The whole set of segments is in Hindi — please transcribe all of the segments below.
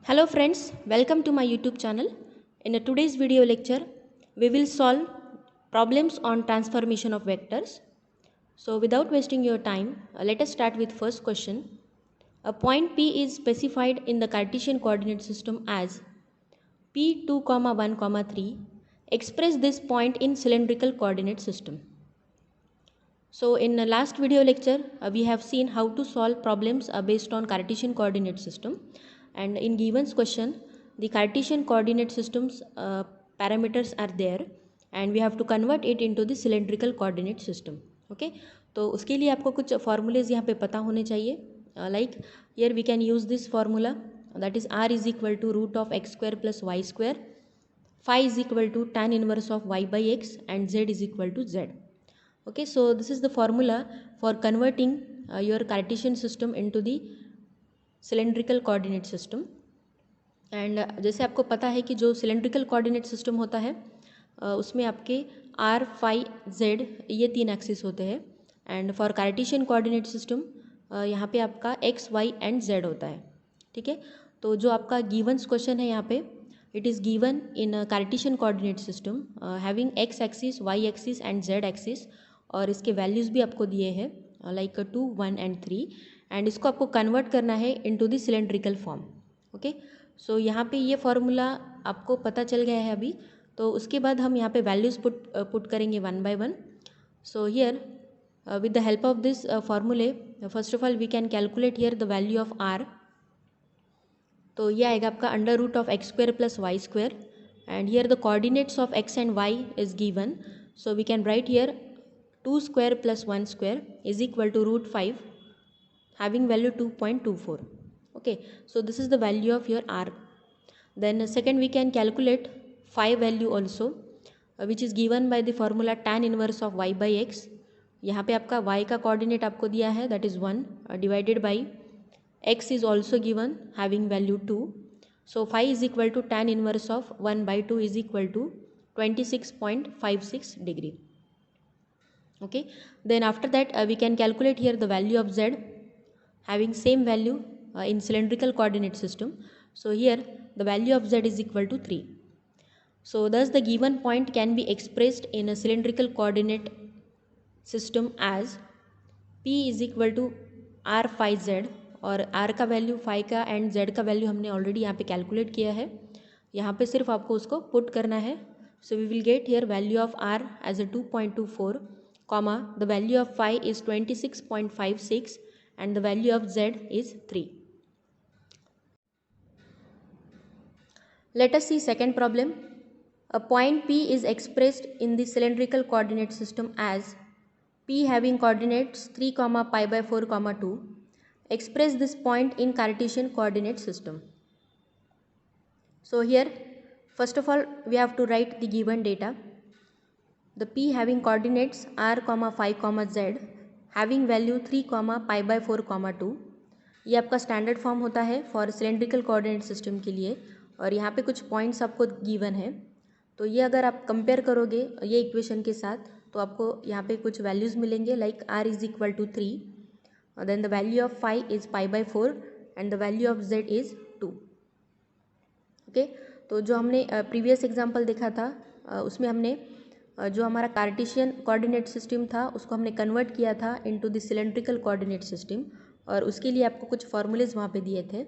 Hello friends, welcome to my YouTube channel. In today's video lecture, we will solve problems on transformation of vectors. So without wasting your time, let us start with first question. A point P is specified in the Cartesian coordinate system as P2, 1, 3. Express this point in cylindrical coordinate system. So in the last video lecture, we have seen how to solve problems based on Cartesian coordinate system, and in given question the Cartesian coordinate systems parameters are there and we have to convert it into the cylindrical coordinate system. Okay, तो उसके लिए आपको कुछ formulas यहाँ पे पता होने चाहिए. Like here we can use this formula, that is r is equal to root of x square plus y square, phi is equal to tan inverse of y by x, and z is equal to z. Okay, so this is the formula for converting your Cartesian system into the cylindrical coordinate system. And जैसे आपको पता है कि जो सिलेंड्रिकल कोऑर्डिनेट सिस्टम होता है उसमें आपके आर फाई जेड ये तीन एक्सिस होते हैं. And for Cartesian coordinate system यहाँ पे आपका एक्स वाई एंड जेड होता है. ठीक है, तो जो आपका गिवन्स क्वेश्चन है यहाँ पे, it is given in Cartesian coordinate system having x axis, y axis and z axis, और इसके वैल्यूज़ भी आपको दिए हैं लाइक 2, 1 एंड 3, एंड इसको आपको कन्वर्ट करना है into the cylindrical form. Okay, so यहाँ पे ये फार्मूला आपको पता चल गया है अभी. तो उसके बाद हम यहाँ पे वैल्यूज़ पुट करेंगे one by one. So here with the help of this formula, first of all we can calculate here the value of r. तो ये आएगा आपका under root of x square plus y square, and here the coordinates of x and y is given. So we can write here 2 square plus 1 square is equal to root 5 having value 2.24. Okay, so this is the value of your r. Then second we can calculate phi value also, which is given by the formula tan inverse of y by x. यहाँ पे आपका y का कोऑर्डिनेट आपको दिया है, that is 1 divided by x is also given having value 2. So phi is equal to tan inverse of 1 by 2 is equal to 26.56 degree. Okay, then after that we can calculate here the value of z having same value in cylindrical coordinate system. So here the value of z is equal to 3. So thus the given point can be expressed in a cylindrical coordinate system as p is equal to r phi z, और r का वैल्यू, phi का एंड z का वैल्यू हमने ऑलरेडी यहाँ पे कैलकुलेट किया है. यहाँ पे सिर्फ आपको उसको पुट करना है. So we will get here value of r as a 2.24, comma the value of phi is 26.56 and the value of z is 3. Let us see second problem. A point P is expressed in the cylindrical coordinate system as P having coordinates 3, pi by 4, 2. Express this point in Cartesian coordinate system. So here first of all we have to write the given data. The P having coordinates r, 5, z having value 3, pi by 4, 2. ये आपका स्टैंडर्ड फॉर्म होता है फॉर सिलेंड्रिकल कोऑर्डिनेट सिस्टम के लिए, और यहाँ पे कुछ पॉइंट्स आपको गिवन है. तो ये अगर आप कंपेयर करोगे ये इक्वेशन के साथ तो आपको यहाँ पे कुछ वैल्यूज़ मिलेंगे like r is equal to 3, then the value of phi is pi by 4 and the value of z is 2. Okay, तो जो हमने प्रीवियस एग्जाम्पल देखा था उसमें हमने जो हमारा कार्टेशियन कोऑर्डिनेट सिस्टम था उसको हमने कन्वर्ट किया था into the cylindrical coordinate system, और उसके लिए आपको कुछ फॉर्मूलेज वहाँ पे दिए थे.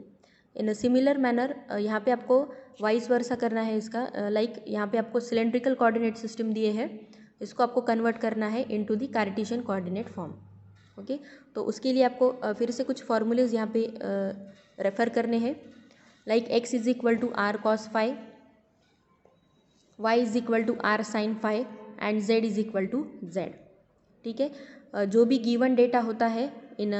इन अ सिमिलर मैनर यहाँ पे आपको वाइस वर्सा करना है इसका. लाइक यहाँ पे आपको सिलेंड्रिकल कोऑर्डिनेट सिस्टम दिए हैं, इसको आपको कन्वर्ट करना है into the Cartesian coordinate form. Okay, तो उसके लिए आपको फिर से कुछ फॉर्मूलेज यहाँ पे रेफ़र करने हैं. Like x is equal to r cos phi, y is equal to r sine phi and z is equal to z. ठीक है, जो भी गिवन डेटा होता है इन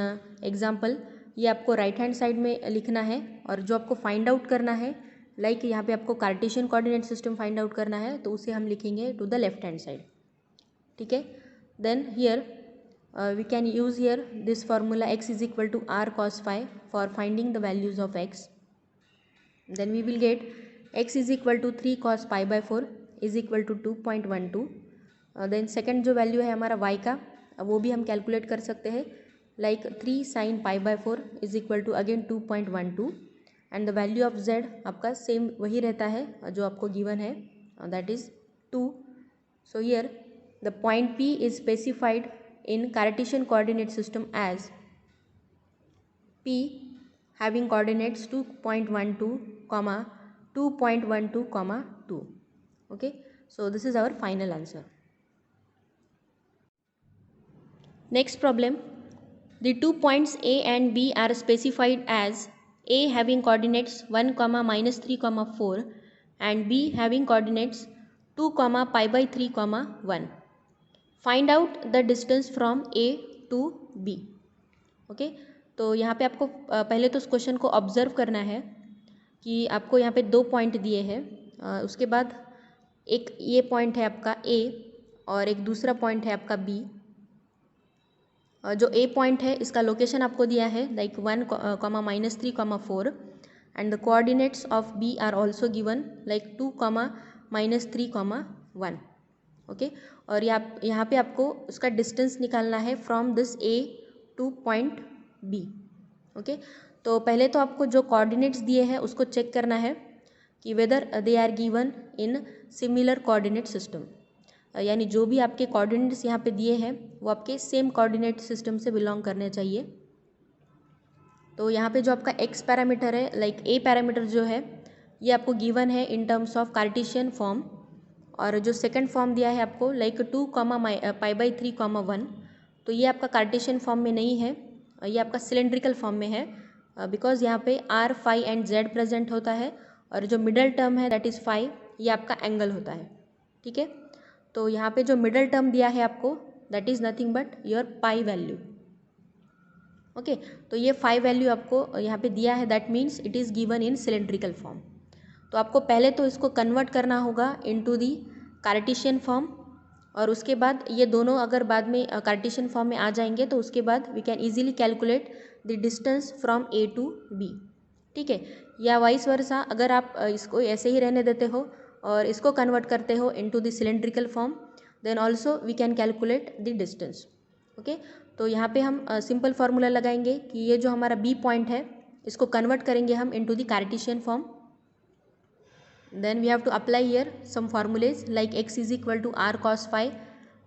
एग्जाम्पल ये आपको राइट हैंड साइड में लिखना है, और जो आपको फाइंड आउट करना है लाइक यहाँ पे आपको Cartesian coordinate system find out करना है तो उसे हम लिखेंगे to the left hand side. ठीक है, then here we can use here this formula x is equal to r cos phi for finding the values of x. Then we will get x is equal to 3 cos pi by 4 is equal to 2.12. Then second जो वैल्यू है हमारा y का वो भी हम कैलकुलेट कर सकते हैं like 3 sin pi by 4 is equal to again 2.12. And the value of z आपका सेम वही रहता है जो आपको गिवन है, that is 2. So here the point P is specified in Cartesian coordinate system as P having coordinates 2.12, 2.12, 2. Okay, so this is our final answer. Next problem, the 2 points A and B are specified as A having coordinates 1, -3, 4 and B having coordinates 2, pi by 3, 1. Find out the distance from A to B. Okay, तो यहाँ पे आपको पहले तो उस क्वेश्चन को ऑब्जर्व करना है कि आपको यहाँ पे 2 पॉइंट दिए हैं, उसके बाद एक ये पॉइंट है आपका A और एक दूसरा पॉइंट है आपका B. जो A पॉइंट है इसका लोकेशन आपको दिया है like 1, -3, 4 and the coordinates of B are also given like 2, -3, 1. Okay, और यहाँ पे आपको उसका डिस्टेंस निकालना है from this A to point B. Okay, तो पहले तो आपको जो कोऑर्डिनेट्स दिए हैं उसको चेक करना है कि whether they are given in similar coordinate system, यानी जो भी आपके कोऑर्डिनेट्स यहाँ पे दिए हैं वो आपके सेम कोऑर्डिनेट सिस्टम से बिलोंग करने चाहिए. तो यहाँ पे जो आपका x पैरामीटर है लाइक a पैरामीटर जो है ये आपको गिवन है in terms of Cartesian form, और जो सेकंड फॉर्म दिया है आपको लाइक 2, पाई बाई 3, 1, तो ये आपका कार्टेशियन फॉर्म में नहीं है, ये आपका सिलेंड्रिकल फॉर्म में है बिकॉज यहाँ पे r, phi and z present होता है, और जो मिडल टर्म है दैट इज़ phi, ये आपका एंगल होता है. ठीक है, तो यहाँ पे जो मिडल टर्म दिया है आपको that is nothing but your pi value. Okay, तो ये phi वैल्यू आपको यहाँ पे दिया है, that means it is given in cylindrical form. तो आपको पहले तो इसको कन्वर्ट करना होगा इनटू दी कार्टेशियन फॉर्म, और उसके बाद ये दोनों अगर बाद में कार्टेशियन फॉर्म में आ जाएंगे तो उसके बाद we can easily calculate the distance from A to B. ठीक है, या वाइस वर्सा अगर आप इसको ऐसे ही रहने देते हो और इसको कन्वर्ट करते हो into the cylindrical form, then also we can calculate the distance. Okay, तो यहाँ पे हम सिंपल फार्मूला लगाएंगे कि ये जो हमारा B पॉइंट है इसको कन्वर्ट करेंगे हम into the Cartesian form. Then we have to apply here some formulas like x is equal to r cos phi,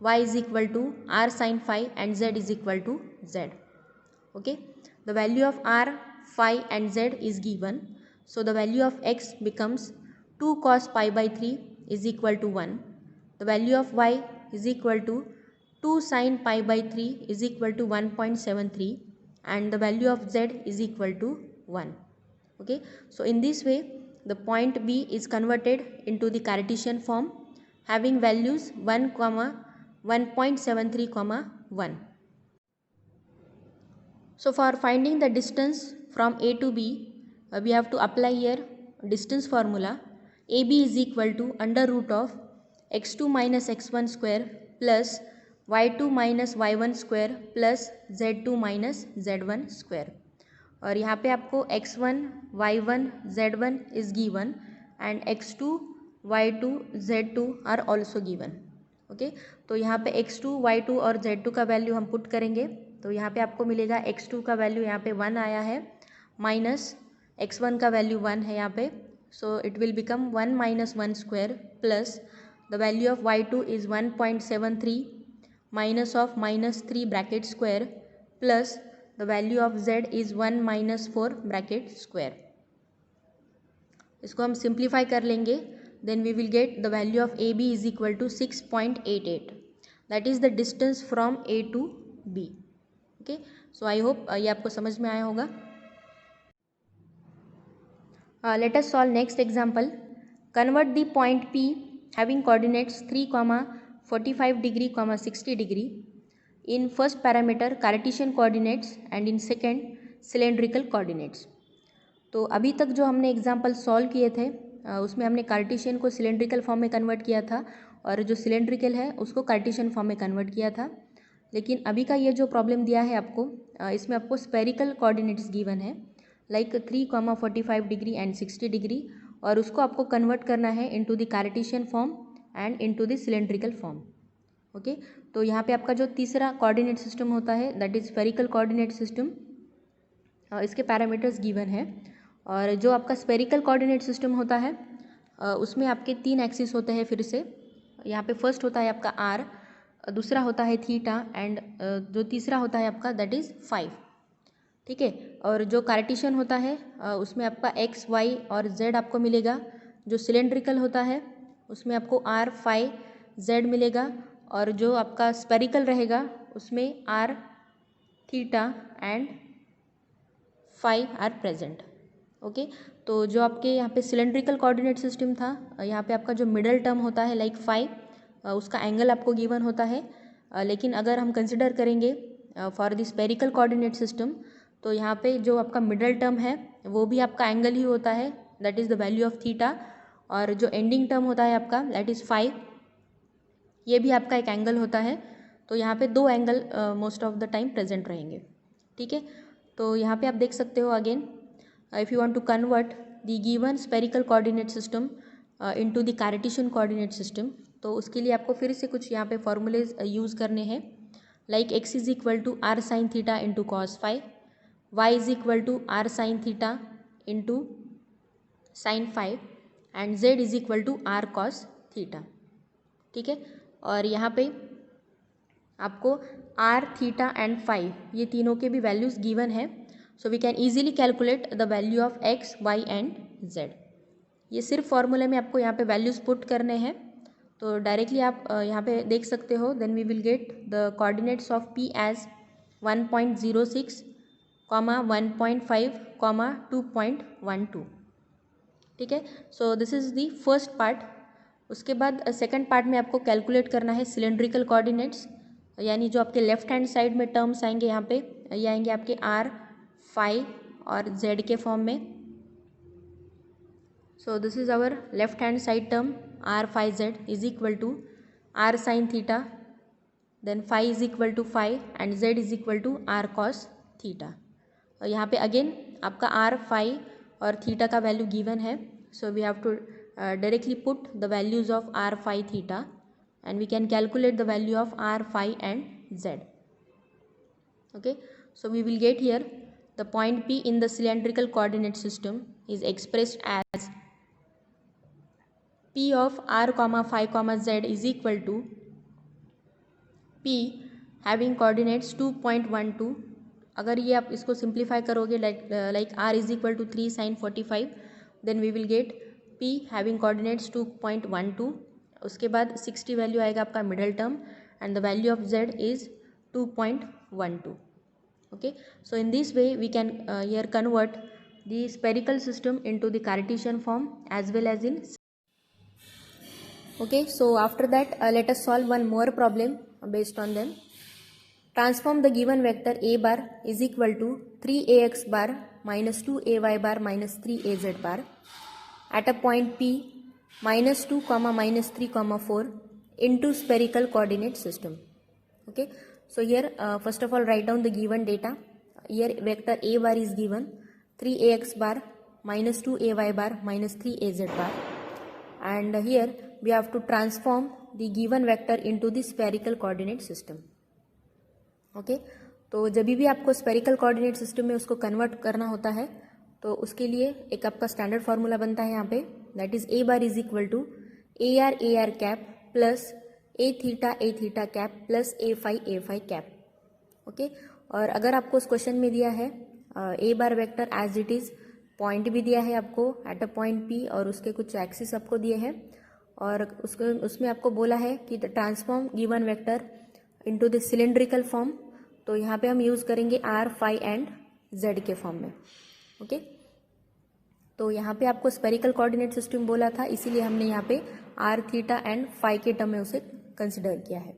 y is equal to r sin phi and z is equal to z. Okay, the value of r, phi and z is given, so the value of x becomes 2 cos pi by 3 is equal to 1. The value of y is equal to 2 sin pi by 3 is equal to 1.73 and the value of z is equal to 1. Okay, so in this way the point B is converted into the Cartesian form having values 1, 1.73, 1. So for finding the distance from A to B, we have to apply here distance formula. AB is equal to under root of x2 minus x1 square plus y2 minus y1 square plus z2 minus z1 square. और यहाँ पे आपको x1, y1, z1 is given and x2, y2, z2 are also given. Okay, तो यहाँ पे x2, y2 और z2 का वैल्यू हम पुट करेंगे, तो यहाँ पे आपको मिलेगा x2 का वैल्यू यहाँ पे 1 आया है माइनस x1 का वैल्यू 1 है यहाँ पे, so it will become 1 minus 1 square plus the value of y2 is 1.73 minus of -3 bracket square plus the value of z is 1 minus 4 bracket square. इसको हम सिंप्लीफाई कर लेंगे, then we will get the value of AB is equal to 6.88. that is the distance from A to B. Okay, so I hope ये आपको समझ में आया होगा. Let us solve next example. Convert the point P having coordinates 3, 45 degree, 60 degree in first parameter Cartesian coordinates and in second cylindrical coordinates. तो अभी तक जो हमने एग्जाम्पल सॉल्व किए थे उसमें हमने कार्टेशियन को सिलेंड्रिकल फॉर्म में कन्वर्ट किया था और जो सिलेंड्रिकल है उसको कार्टेशियन फॉर्म में कन्वर्ट किया था. लेकिन अभी का ये जो प्रॉब्लम दिया है आपको, इसमें आपको स्पेरिकल कोऑर्डिनेट्स गिवन है लाइक 3, 45 डिग्री एंड 60 डिग्री, और उसको आपको कन्वर्ट करना है into the Cartesian form and into the cylindrical form. Okay, तो यहाँ पे आपका जो तीसरा कोऑर्डिनेट सिस्टम होता है that is spherical coordinate system, इसके पैरामीटर्स गिवन है और जो आपका स्पेरिकल कोऑर्डिनेट सिस्टम होता है उसमें आपके 3 एक्सिस होते हैं फिर से। यहाँ पे फर्स्ट होता है आपका आर, दूसरा होता है थीटा एंड जो तीसरा होता है आपका दैट इज़ 5। ठीक है, और जो कार्टेशियन होता है उसमें आपका एक्स वाई और जेड आपको मिलेगा। जो सिलेंड्रिकल होता है उसमें आपको आर फाई जेड मिलेगा, और जो आपका स्पेरिकल रहेगा उसमें r theta and phi are present. Okay, तो जो आपके यहाँ पे सिलेंड्रिकल कोऑर्डिनेट सिस्टम था, यहाँ पे आपका जो मिडल टर्म होता है लाइक फाई, उसका एंगल आपको गिवन होता है। लेकिन अगर हम कंसिडर करेंगे for the spherical coordinate system, तो यहाँ पे जो आपका मिडल टर्म है वो भी आपका एंगल ही होता है, that is the value of theta, और जो एंडिंग टर्म होता है आपका दैट इज़ फाई, ये भी आपका एक एंगल होता है। तो यहाँ पे 2 angle most of the time present रहेंगे। ठीक है, तो यहाँ पे आप देख सकते हो again, if you want to convert the given spherical coordinate system into the Cartesian coordinate system, तो उसके लिए आपको फिर से कुछ यहाँ पे फॉर्मूलेज यूज़ करने हैं, like x is equal to r sine theta into cos phi, y is equal to r sine theta into sine phi, and z is equal to r cos theta. ठीक है, और यहाँ पे आपको आर थीटा एंड फाई ये तीनों के भी वैल्यूज़ गिवन है, so we can easily calculate the value of x y and z. ये सिर्फ फॉर्मूले में आपको यहाँ पे वैल्यूज़ पुट करने हैं, तो डायरेक्टली आप यहाँ पे देख सकते हो। Then we will get the coordinates of P as 1.06, 1.5, 2.12। ठीक है, so this is the first part. उसके बाद सेकंड पार्ट में आपको कैलकुलेट करना है सिलेंड्रिकल कोऑर्डिनेट्स, यानी जो आपके लेफ्ट हैंड साइड में टर्म्स आएंगे यहाँ पे, ये आएंगे आपके आर फाई और जेड के फॉर्म में। So this is our left hand side term r phi z is equal to r sine theta, then phi is equal to phi and z is equal to r cos theta. और यहाँ पे अगेन आपका आर फाई और थीटा का वैल्यू गिवन है, so we have to directly put the values of r phi theta and we can calculate the value of r phi and z. Okay, so we will get here the point P in the cylindrical coordinate system is expressed as P of r comma phi comma z is equal to P having coordinates 2.12। अगर ये आप इसको सिंप्लीफाई करोगे like r is equal to 3 sin 45, then we will get P having coordinates 2.12। उसके बाद 60 वैल्यू आएगा आपका middle term and the value of Z is 2.12। Okay, so in this way we can here convert the spherical system into the Cartesian form as well as in. Okay, so after that let us solve one more problem based on them. Transform the given vector a bar is equal to 3ax bar minus 2ay bar minus 3az bar at a point P -2, -3, 4 into spherical coordinate system. Okay, so here first of all write down the given data. Here vector a bar is given 3ax bar minus 2ay bar minus 3az bar, and here we have to transform the given vector into the spherical coordinate system. Okay, तो जब भी आपको स्पेरिकल कोऑर्डिनेट सिस्टम में उसको कन्वर्ट करना होता है तो उसके लिए एक आपका स्टैंडर्ड फार्मूला बनता है यहाँ पे, that is a bar is equal to a r cap plus a theta cap plus a phi cap. Okay, और अगर आपको उस क्वेश्चन में दिया है a bar vector as it is, point भी दिया है आपको एट अ पॉइंट पी और उसके कुछ एक्सिस आपको दिए हैं, और उसमें आपको बोला है कि transform given vector into the cylindrical form, तो यहाँ पे हम यूज़ करेंगे आर फाई एंड जेड के फॉर्म में। ओके, तो यहाँ पे आपको स्पेरिकल कोऑर्डिनेट सिस्टम बोला था, इसीलिए हमने यहाँ पे आर थीटा एंड फाई के टर्म में उसे कंसिडर किया है।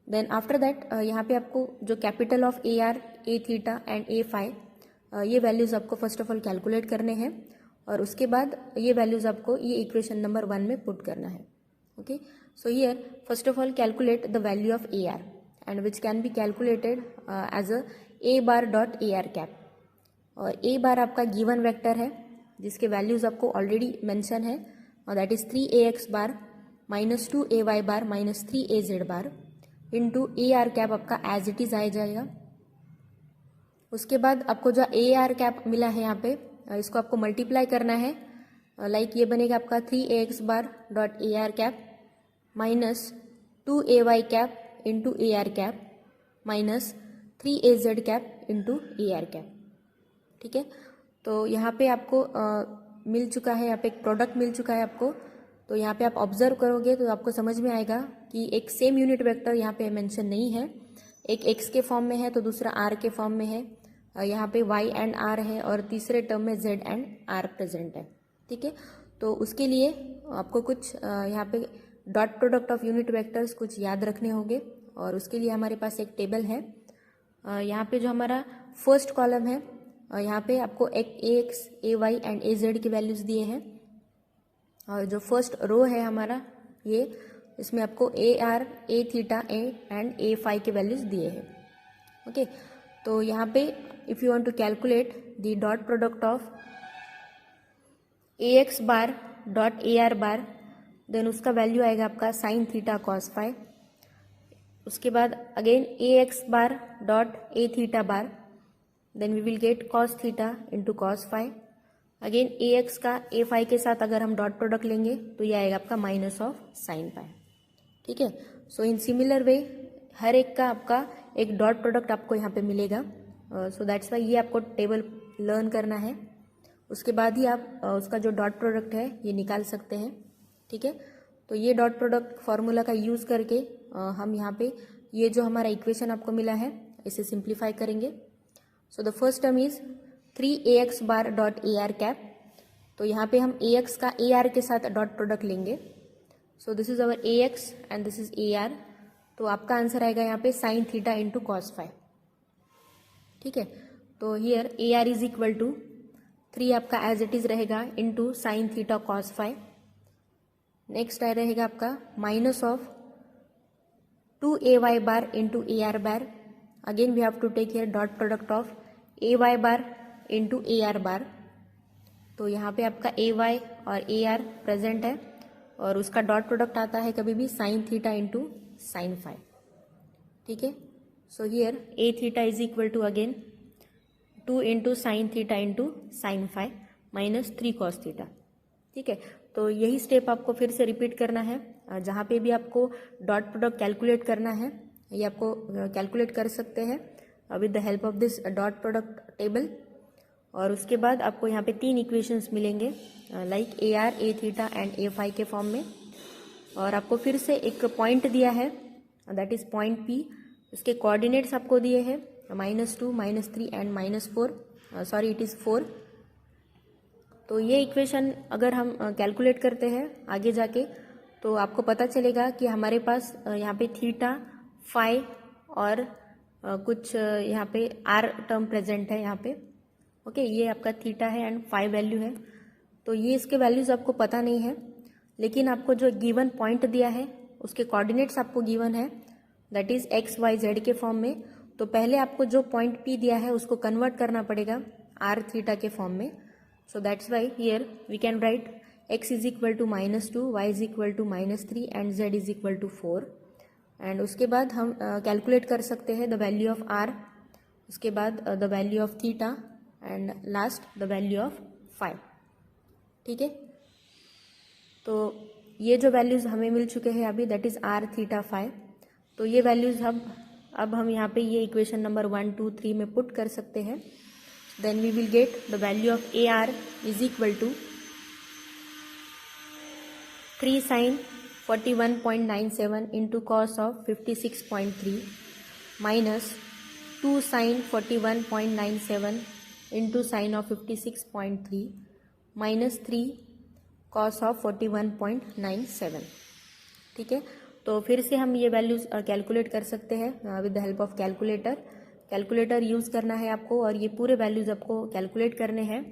देन आफ्टर दैट यहाँ पे आपको जो capital of a r, a theta and a phi, ये वैल्यूज़ आपको फर्स्ट ऑफ ऑल कैलकुलेट करने हैं, और उसके बाद ये वैल्यूज़ आपको ये इक्वेशन नंबर 1 में पुट करना है। Okay, so here first of all calculate the value of a r and which can be calculated as a a bar dot a r cap. और ए बार आपका गिवन वेक्टर है जिसके वैल्यूज़ आपको ऑलरेडी मेंशन है, और that is 3ax bar minus 2ay bar minus 3az bar into a r cap आपका एज इट इज आ जाएगा। उसके बाद आपको जो ए आर कैप मिला है यहाँ पे इसको आपको मल्टीप्लाई करना है। लाइक ये बनेगा आपका 3ax bar dot a r cap minus 2ay cap into a r cap minus 3az cap into a r cap. ठीक है, तो यहाँ पे आपको मिल चुका है, यहाँ पे एक प्रोडक्ट मिल चुका है आपको। तो यहाँ पे आप ऑब्जर्व करोगे तो आपको समझ में आएगा कि एक सेम यूनिट वेक्टर यहाँ पे मेंशन नहीं है, एक x के फॉर्म में है तो दूसरा r के फॉर्म में है, यहाँ पे y एंड r है और तीसरे टर्म में z एंड r प्रेजेंट है। ठीक है, तो उसके लिए आपको कुछ यहाँ पे dot product of unit vectors कुछ याद रखने होंगे और उसके लिए हमारे पास एक टेबल है। यहाँ पे जो हमारा फर्स्ट कॉलम है यहाँ पे आपको ax, ay एंड az की वैल्यूज दिए हैं और जो फर्स्ट रो है हमारा ये, इसमें आपको ar, a theta and a phi के वैल्यूज दिए हैं। ओके, तो यहाँ पे if you want to calculate the dot product of ax bar dot ar bar, then उसका वैल्यू आएगा आपका साइन थीटा कॉस फाई। उसके बाद again ax bar dot a theta bar, then we will get cos theta into cos phi. Again ax का a फाई के साथ अगर हम डॉट प्रोडक्ट लेंगे तो ये आएगा आपका माइनस ऑफ साइन पाई। ठीक है, सो इन सिमिलर वे हर एक का आपका एक डॉट प्रोडक्ट आपको यहाँ पे मिलेगा। सो दैट्स वाई ये आपको टेबल लर्न करना है, उसके बाद ही आप उसका जो डॉट प्रोडक्ट है ये निकाल सकते हैं। ठीक है, तो ये डॉट प्रोडक्ट फार्मूला का यूज़ करके हम यहाँ पे ये जो हमारा इक्वेशन आपको मिला है इसे सिंप्लीफाई करेंगे। So the first term is 3ax bar dot a r cap, तो यहाँ पे हम ax का ar के साथ डॉट प्रोडक्ट लेंगे। So this is our ax and this is ar, तो आपका आंसर आएगा यहाँ पे sine theta into cos phi. ठीक है, तो here ar is equal to 3 आपका एज इट इज रहेगा into sine theta cos phi. Next रहेगा आपका minus of 2ay bar into a r bar. Again we have to take here dot product of ay bar into a r bar, तो यहाँ पे आपका ay और ए आर प्रेजेंट है और उसका डॉट प्रोडक्ट आता है कभी भी sine theta into sine phi. ठीक है, so here a theta is equal to again 2 into sine theta into sine phi minus 3 cos theta. ठीक है, तो यही स्टेप आपको फिर से रिपीट करना है। जहाँ पे भी आपको डॉट प्रोडक्ट कैलकुलेट करना है ये आपको कैलकुलेट कर सकते हैं with the help of this dot product table. और उसके बाद आपको यहाँ पे 3 इक्वेशंस मिलेंगे like a r, a theta and a phi के फॉर्म में। और आपको फिर से एक पॉइंट दिया है दैट इज पॉइंट पी, इसके कोऑर्डिनेट्स आपको दिए हैं -2, -3 एंड -4, सॉरी इट इज़ 4। तो ये इक्वेशन अगर हम कैलकुलेट करते हैं आगे जाके तो आपको पता चलेगा कि हमारे पास यहाँ पे थीटा, फाई और कुछ यहाँ पे आर टर्म प्रेजेंट है यहाँ पे। ओके, ये आपका थीटा है एंड फाई वैल्यू है। तो ये इसके वैल्यूज आपको पता नहीं है, लेकिन आपको जो गिवन पॉइंट दिया है उसके कोऑर्डिनेट्स आपको गिवन है that is x y z के फॉर्म में। तो पहले आपको जो पॉइंट पी दिया है उसको कन्वर्ट करना पड़ेगा आर थीटा के फॉर्म में। So that's why here we can write x is equal to -2, y is equal to -3 and z is equal to 4। And उसके बाद हम कैलकुलेट कर सकते हैं द वैल्यू ऑफ r, उसके बाद the value of theta and last the value of phi. ठीक है, तो ये जो वैल्यूज़ हमें मिल चुके हैं अभी that is r, theta, phi. तो ये वैल्यूज़ अब हम यहाँ पे ये इक्वेशन नंबर 1, 2, 3 में पुट कर सकते हैं। Then we will get the value of a r is equal to 3 sine 41.97 into cos of 56.3 minus 2 sine 41.97 into sine of 56.3 minus 3 cos of 41.97। ठीक है, तो फिर से हम ये वैल्यूज कैलकुलेट कर सकते हैं with the help of calculator use करना है आपको और ये पूरे वैल्यूज आपको कैलकुलेट करने हैं।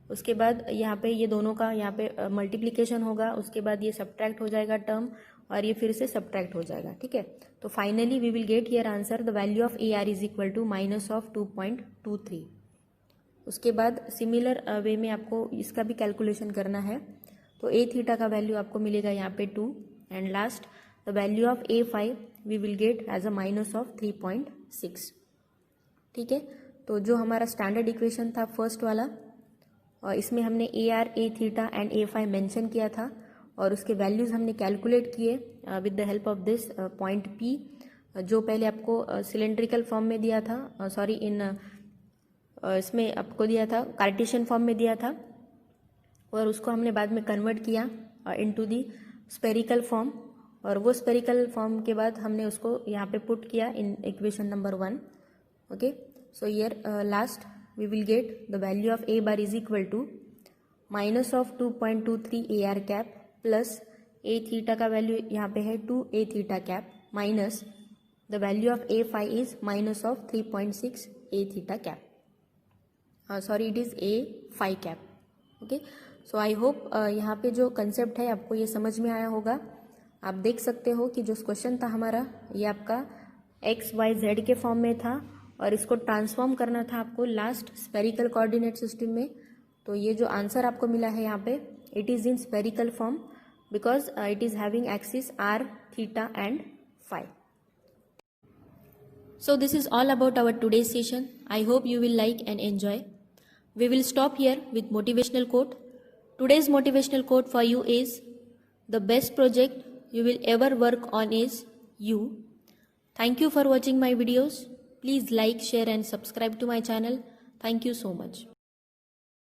उसके बाद यहाँ पे ये दोनों का यहाँ पे मल्टीप्लिकेशन होगा, उसके बाद ये सब्ट्रैक्ट हो जाएगा टर्म और ये फिर से सब्ट्रैक्ट हो जाएगा। ठीक है, तो finally we will get here answer the value of a r is equal to minus of 2.23। उसके बाद सिमिलर वे में आपको इसका भी कैलकुलेशन करना है। तो ए थीटा का वैल्यू आपको मिलेगा यहाँ पे 2 and last the value of a phi we will get as a minus of 3.6। ठीक है, तो जो हमारा स्टैंडर्ड इक्वेशन था फर्स्ट वाला इसमें हमने a r, a theta and a phi mention किया था और उसके वैल्यूज़ हमने कैलकुलेट किए with the help of this point P, जो पहले आपको सिलेंड्रिकल फॉर्म में दिया था, सॉरी इसमें आपको दिया था कार्टेशियन फॉर्म में दिया था और उसको हमने बाद में कन्वर्ट किया इनटू दी स्पेरिकल फॉर्म, और वो स्पेरिकल फॉर्म के बाद हमने उसको यहाँ पे पुट किया in equation number 1. Okay, so here last we will get the value of a bar is equal to minus of 2.23 a r cap plus a theta का वैल्यू यहाँ पे है 2 a theta cap minus the value of a phi is minus of 3.6 a theta cap, sorry it is a phi cap. Okay, so I hope यहाँ पे जो कंसेप्ट है आपको ये समझ में आया होगा. आप देख सकते हो कि जो क्वेश्चन था हमारा ये आपका एक्स वाई जेड के फॉर्म में था और इसको ट्रांसफॉर्म करना था आपको लास्ट स्पेरिकल कोऑर्डिनेट सिस्टम में. तो ये जो आंसर आपको मिला है यहाँ पे it is in spherical form because it is having axis r, theta and phi. So this is all about our today's session. I hope you will like and enjoy. We will stop here with motivational quote. Today's motivational quote for you is, the best project you will ever work on is you. Thank you for watching my videos. Please like, share and subscribe to my channel. Thank you so much.